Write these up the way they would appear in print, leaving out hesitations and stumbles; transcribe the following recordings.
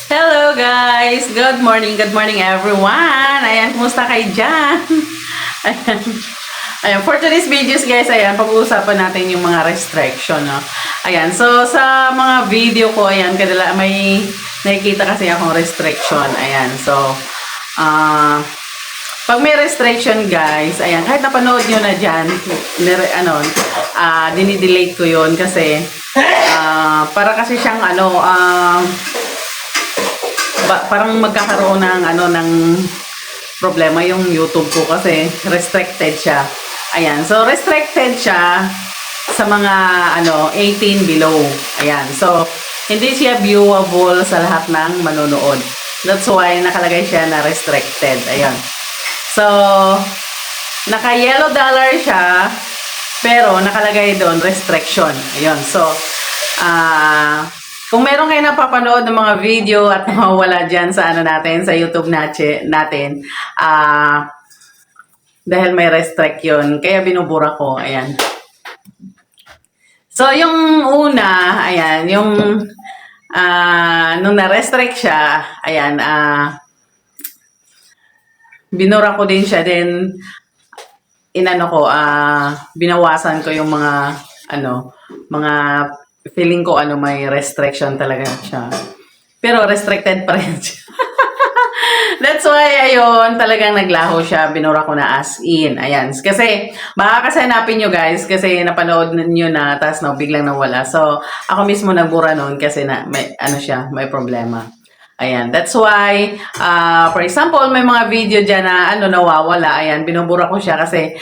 Hello guys! Good morning everyone! Ayan, kumusta kayo dyan? Ayan. Ayan, for today's videos guys, ayan, pag-uusapan natin yung mga restriction, no? Ayan, so sa mga video ko, ayan, may nakikita kasi akong restriction, ayan, so, pag may restriction guys, ayan, kahit napanood nyo na dyan, dinidelete ko yun kasi, para kasi siyang, parang magkakaroon ng problema yung YouTube ko kasi restricted siya. Ayan. So, restricted siya sa mga 18 below. Ayan. So, hindi siya viewable sa lahat ng manonood. That's why nakalagay siya na restricted. Ayan. So, naka-yellow dollar siya pero nakalagay doon restriction. Ayan. So, kung meron kayo napapanood ng mga video at mawala dyan sa sa YouTube natin, dahil may restrict yun, kaya binubura ko, ayan. So, yung una, ayan, nung na-restrict siya, ayan, binura ko din siya, then, binawasan ko yung mga feeling ko may restriction talaga siya. Pero restricted pa rin siya. That's why, ayun, talagang naglaho siya. Binura ko na as in. Ayan. Kasi, baka kasi hanapin nyo guys, kasi napanood nyo na, tapos biglang nawala. So, ako mismo nagbura nun kasi may problema. Ayan. That's why, for example, may mga video dyan na nawawala. Ayan, binubura ko siya kasi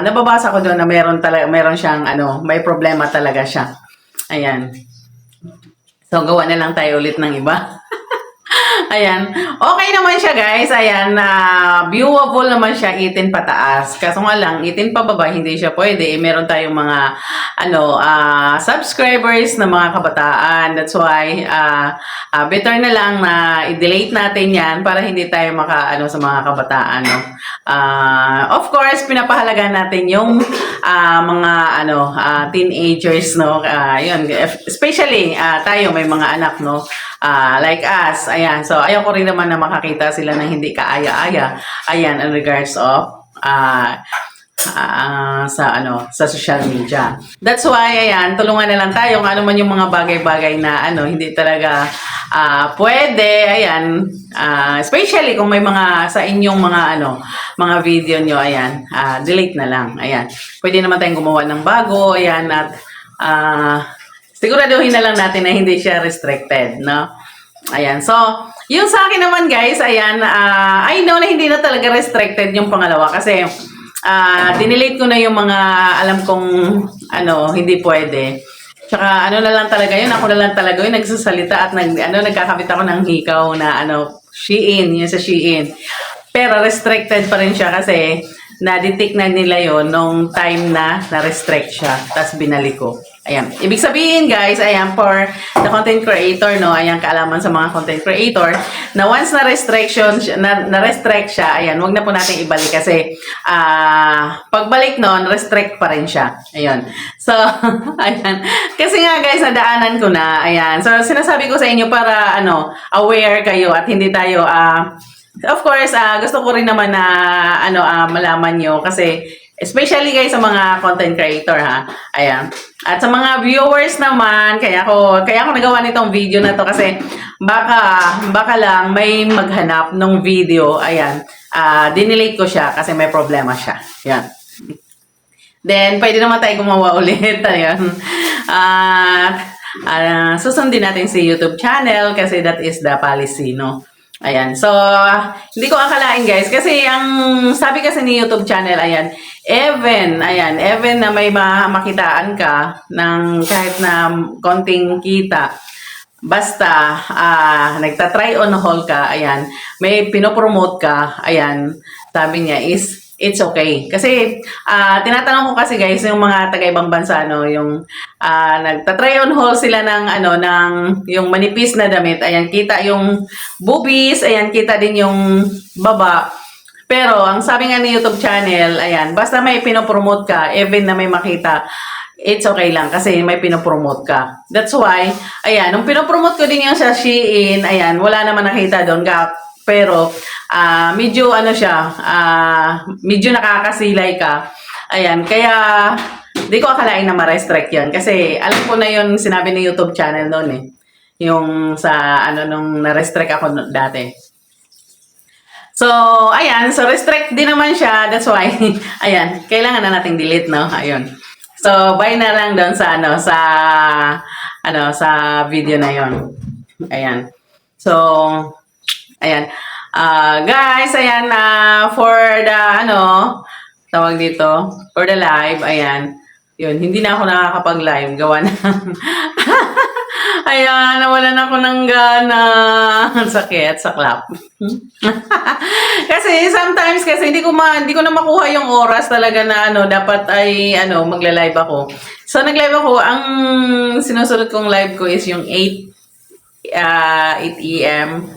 nababasa ko doon na meron siyang may problema talaga siya. Ayan. So, gawa na lang tayo ulit ng iba. Ayan. Okay naman siya, guys. Ayan. Viewable naman siya 18 pataas. Kaso nga lang, 18 pababa, hindi siya pwede. Meron tayong mga, subscribers na mga kabataan. That's why, better na lang na i-delete natin yan para hindi tayo sa mga kabataan, no? Of course, pinapahalaga natin yung mga teenagers, no? Yun, especially tayo may mga anak, no? Like us, ayan. So, ayaw ko rin naman na makakita sila ng hindi kaaya-aya. Ayan, in regards of sa social media. That's why, ayan, tulungan na lang tayo kung ano man yung mga bagay-bagay na hindi talaga pwede, ayan, especially kung may mga sa inyong mga video nyo, ayan, delete na lang, ayan. Pwede naman tayong gumawa ng bago, ayan, at siguraduhin na lang natin na hindi siya restricted, no? Ayan. So, yung sa akin naman, guys, ayan, I know na hindi na talaga restricted yung pangalawa kasi dinelete ko na yung mga alam kong hindi pwede. Tsaka na lang talaga yun, ako na lang talaga yun nagsasalita at nagkakabit ako ng hikaw na Shein, yun sa Shein. Pero restricted pa rin siya kasi na-detect na nila yon nung time na na-restrict siya. Tapos binalik ko. Ayan. Ibig sabihin guys, ayan, for the content creator, no, ayan, kaalaman sa mga content creator, na once na-restrict siya, ayan, wag na po natin ibalik kasi pagbalik nun, restrict pa rin siya. Ayan. So, ayan. Kasi nga guys, nadaanan ko na, ayan. So, sinasabi ko sa inyo para, aware kayo at hindi tayo, of course, gusto ko rin naman na, malaman nyo kasi, especially guys sa mga content creator ha. Ayan. At sa mga viewers naman, kaya ako nagawa nitong video na to kasi baka lang may maghanap ng video. Ayan. Dinelete ko siya kasi may problema siya. Ayan. Then, pwede naman tayo gumawa ulit. Ayan. Susundin natin si YouTube channel kasi that is the policy, no? Ayan. So, hindi ko akalain guys. Kasi ang sabi kasi ni YouTube channel, ayan, even na may makitaan ka ng kahit na konting kita, basta nagta-try on haul ka, ayan, may pinopromote ka, ayan, sabi niya is, it's okay. Kasi, tinatanong ko kasi guys, yung mga taga-ibang bansa, yung nagta-try on haul sila ng yung manipis na damit. Ayan, kita yung boobies, ayan, kita din yung baba. Pero, ang sabi nga ni YouTube channel, ayan, basta may pinopromote ka, even na may makita, it's okay lang kasi may pinopromote ka. That's why, ayan, nung pinopromote ko din yung sa Shein, ayan, wala naman nakita doon ka. Pero, medyo ano siya, medyo nakakasilay ka. Ayan, kaya, di ko akalain na ma-restrict yan. Kasi, alam ko na yun, sinabi ng YouTube channel noon eh. Yung sa, ano, nung na-restrict ako dati. So, ayan, so restrict din naman siya. That's why, ayan, kailangan na nating delete, no? Ayun. So, bye na lang doon sa sa video na 'yon. Ayan. So, ayan. Guys, ayan for the tawag dito, for the live, ayan. 'Yun, hindi na ako nakakapag-live gawa na. Ayan, nawalan ako ng gana. Sakit, saklap. Kasi sometimes hindi ko na makuha yung oras talaga na dapat ay magla-live ako. So nag-live ako, ang sinusunod kong live ko is yung 8 AM.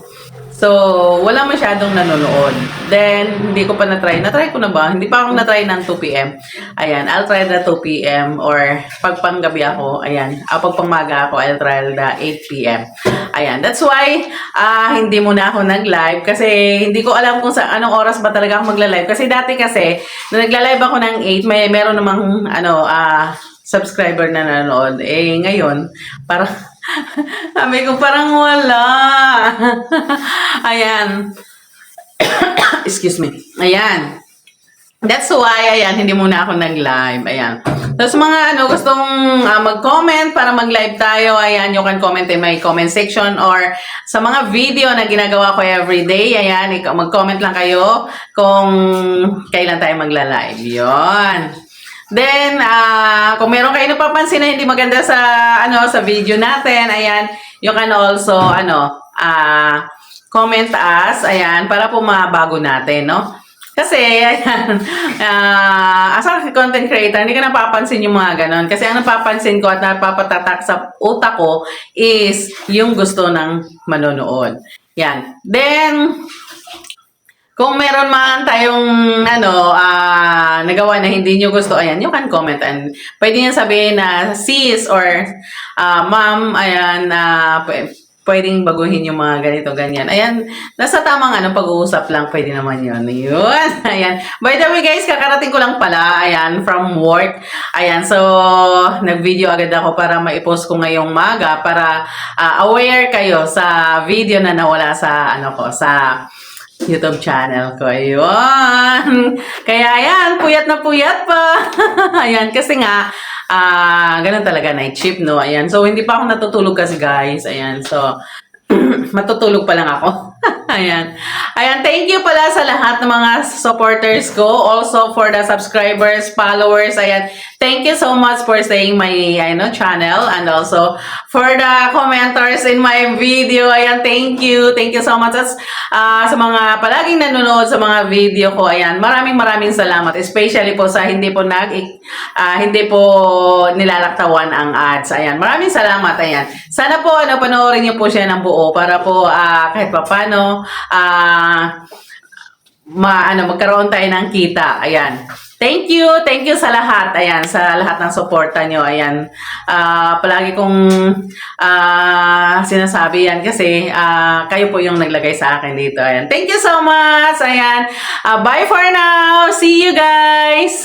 So, wala masyadong nanonood. Then, hindi ko pa na-try. Na-try ko na ba? Hindi pa ako na-try ng 2 PM. Ayan, I'll try the 2 PM or pag panggabi ako, ayan. Pag pangmaga ako, I'll try the 8 PM. Ayan, that's why hindi muna ako nag-live kasi hindi ko alam kung sa anong oras ba talaga ako magla-live. Kasi dati kasi, nung nagla-live ako ng 8, meron namang subscriber na nanonood. Eh, ngayon, parang sabi ko parang wala. Ayan. Excuse me. Ayan. That's why, ayan, hindi muna ako nag-live. Ayan. Tapos mga gustong mag-comment para mag-live tayo, ayan, you can comment in my comment section or sa mga video na ginagawa ko everyday, ayan, mag-comment lang kayo kung kailan tayo magla-live. Yun. Then, kung meron kayo napapansin na hindi maganda sa video natin, ayan, you can also, comment us, ayan, para po mabago natin, no? Kasi, ayan, as a content creator, hindi ka napapansin yung mga ganon. Kasi ang napapansin ko at napapatatak sa utak ko is yung gusto ng manonood. Yan. Then, kung meron man tayong nagawa na hindi nyo gusto, ayan, you can comment and pwede nyo sabihin na sis or ma'am, ayan, pwedeng baguhin yung mga ganito, ganyan. Ayan, nasa tamang pag-uusap lang, pwede naman yun. Yun, ayan. By the way guys, kakarating ko lang pala, ayan, from work. Ayan, so, nag-video agad ako para maipost ko ngayong maga para aware kayo sa video na nawala sa, sa YouTube channel ko. Ayun. Kaya ayan, puyat na puyat pa. Ayan, kasi nga, ganun talaga, night shift, no? Ayan, so hindi pa ako natutulog kasi guys. Ayan, so, matutulog pa lang ako. Ayan. Ayan, thank you pala sa lahat ng mga supporters ko. Also for the subscribers, followers. Ayan, thank you so much for staying my channel and also for the commenters in my video. Ayan, thank you. Thank you so much. Sa mga palaging nanonood sa mga video ko. Ayan, maraming salamat. Especially po sa hindi po nilalaktawan ang ads. Ayan, maraming salamat. Ayan. Sana po panoorin niyo po siya ng buo para po kahit papaano magkaroon tayo ng kita. Ayan. Thank you sa lahat. Ayan, sa lahat ng suporta nyo. Ayan, palagi kong sinasabi yan kasi kayo po yung naglagay sa akin dito. Ayan, thank you so much. Ayan, bye for now. See you guys.